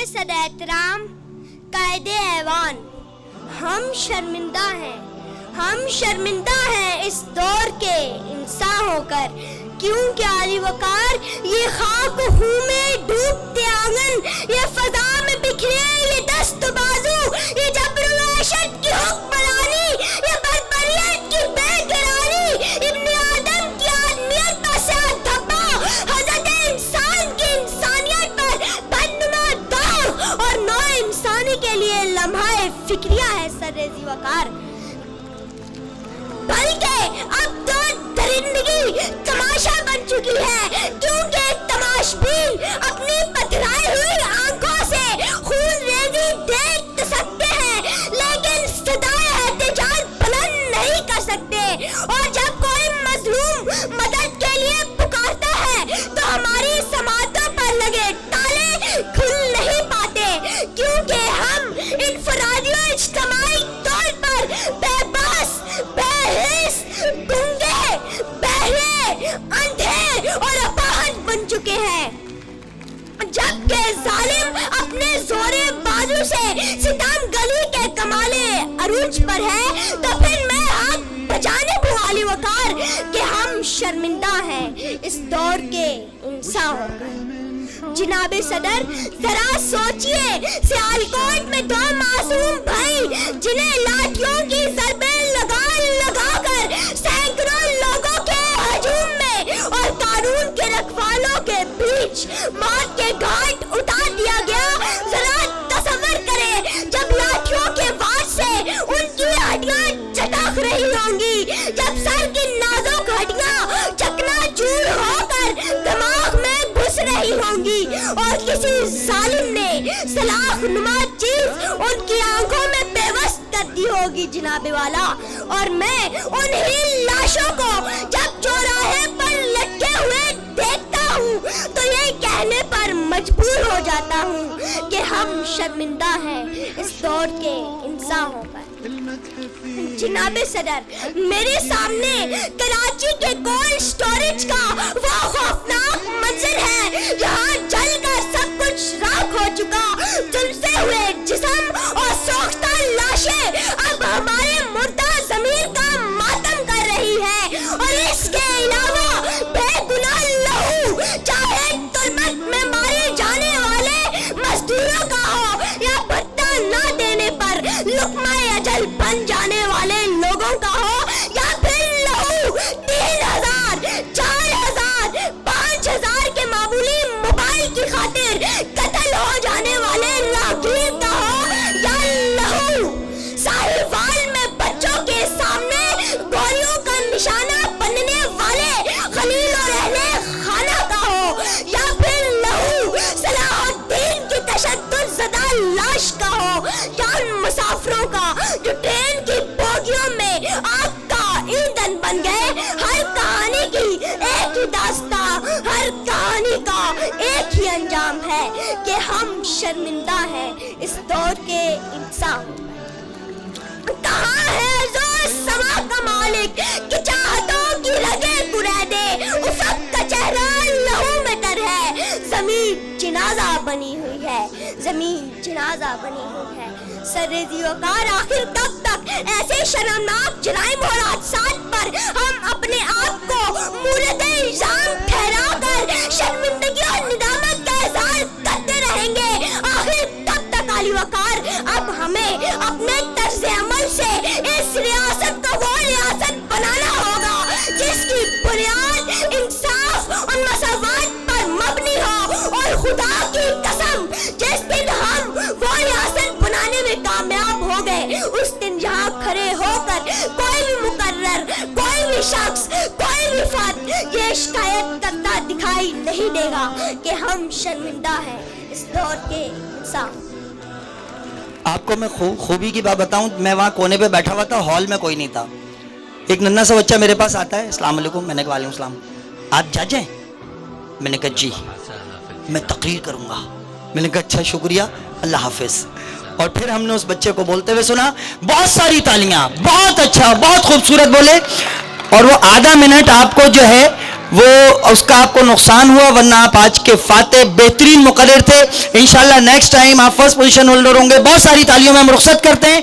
सदर एहतराम कायदे ऐवान, हम शर्मिंदा हैं इस दौर के इंसान होकर, क्योंकि आली वकार ये खाक हूँ में डूबते आंगन, ये फजा में बिखरे ये दस्त बाजू, ये जबर वहशत की हुक्मरानी, ये बर्बरियत की बेकरानी, इब्न आदम की आदमियत का साथ धब्बा, हज़रत इंसान की इंसानियत पर बदनुमा दाग, और नौ इंसानी के लिए लम्हा फिक्रिया है सर्रेज़ी वकार। बल्कि अब तो दरिंदगी तमाशा बन चुकी है, क्योंकि तमाशबीन अपनी पथराई हुई आंखों से खून रेजी देख तो सकते हैं, लेकिन सदाए एहतजाज बुलंद नहीं कर सकते। और जब कोई मजलूम मदद के लिए पुकारता है तो हमारी समातों पर लगे ताले खुल नहीं पाते, क्योंकि हम इनफरादी और इज्तिमाई तौर पर बेबस, बेहिस, गूंगे, बहरे, अंधे और अपाहज बन चुके हैं। जबकि जालिम अपने जोरे बाजू से सितम गली के कमाले अरूज पर है, तो फिर मैं हाथ बजाने वाली वकार कि हम शर्मिंदा हैं इस दौर के इंसान होकर। जनाबे सदर जरा सोचिए, सियालकोट में दो मासूम भाई जिन्हें लाठियों की ज़रबें लगा कर सैकड़ों लोगों के हजूम में और कानून के रखवालों के बीच मौत के घाट उतार दिया गया। जरा तसव्वुर करें, जब लाठियों के वार से उनकी हड्डियां चटक रही होंगी, जब सर की नाजुक हड्डियां चकनाचूर होकर दिमाग में घुस रही होंगी, और किसी जालिम ने सलाख नुमा चीज उनकी आंखों में बेबस कर दी होगी जनाबे वाला। और मैं उन्हीं लाशों को जब चौराहे पर लटके हुए देखता हूँ तो ये कहने पर मजबूर हो जाता हूँ कि हम शर्मिंदा हैं इस दौर के इंसान होकर। जनाबे सदर, मेरे सामने कराची के कोल्ड स्टोरेज का वो खौफनाक मंजर है, जहाँ जलकर सब कुछ राख हो चुका झुलसे हुए जिस्म और सोख्ता लाशें अब हमारे मुर्दा ज़मीर का मातम कर रही है। और इसके अलावा बेगुनाह लहू चाहे तुर्बत में मारे जाने वाले मजदूरों का हो, या भत्ता ना देने पर लुक्मा अजल बन जाने वाले लोगों का हो, या फिर लहू 3000, 4000, 5000 के मामूली मोबाइल की खातिर कत्ल हो जाने वाले राहगीर का हो, या लहू साहिवाल में बच्चों के सामने गोलियों का निशाना बनने वाले खलील और अहले खाना का हो, या फिर लहू सलाहुद्दीन की तशद्दुद ज़दा लाश का हो, या उन मुसाफिरों का जो ट्रेन की बोगियों में आग का ईंधन बन गए। हर कहानी की एक ही दास्ता, हर कहानी का एक ही अंजाम है कि हम शर्मिंदा हैं इस दौर के इंसान। कहाँ है जो समा का मालिक कि चाहतों की लगे कुरैदे, उफक का चेहरा लहू में तर है, जमीन जनाजा बनी हुई है, जमीन जनाजा बनी हुई है। सर्रेज़ी वकार, आखिर कब तक ऐसे शर्मनाक जराइम और हादसात पर हम अपने आप को मूरत इल्जाम ठहरा कर शर्मिंदगी और निदामत का इज़हार करते रहेंगे? आखिर कब तक आली वकार? अब हमें अपने तर्ज़ अमल से इस रियासत को वो रियासत बनाना होगा जिसकी बुनियाद इंसाफ और मसावत पर मबनी हो। और खुदा की कसम, जिस दिन हम वो रियासत बनाने में कामयाब हो गए, उस दिन यहाँ खड़े होकर कोई भी मुकर्रर, कोई भी शख्स, कोई भी फर्द ये शिकायत करता दिखाई नहीं देगा कि हम शर्मिंदा हैं इस दौर के इंसान। आपको मैं खूबी की बात बताऊं, मैं वहाँ कोने पे बैठा हुआ था, हॉल में कोई नहीं था। एक नन्हा सा बच्चा मेरे पास आता है, अस्सलाम वालेकुम। मैंने कहा वालेकुम सलाम। आप जज हैं? मैंने कहा जी, मैं तकरीर करूँगा। मैंने कहा अच्छा शुक्रिया, अल्लाह हाफिज़। और फिर हमने उस बच्चे को बोलते हुए सुना, बहुत सारी तालियां, बहुत अच्छा, बहुत खूबसूरत बोले। और वो आधा मिनट आपको जो है وہ اس کا آپ کو نقصان ہوا، ورنہ آپ آج کے فاتح بہترین مقرر تھے. انشاءاللہ نیکسٹ ٹائم آپ فرسٹ پوزیشن ہولڈر ہوں گے. بہت ساری تالیوں میں ہم رخصت کرتے ہیں.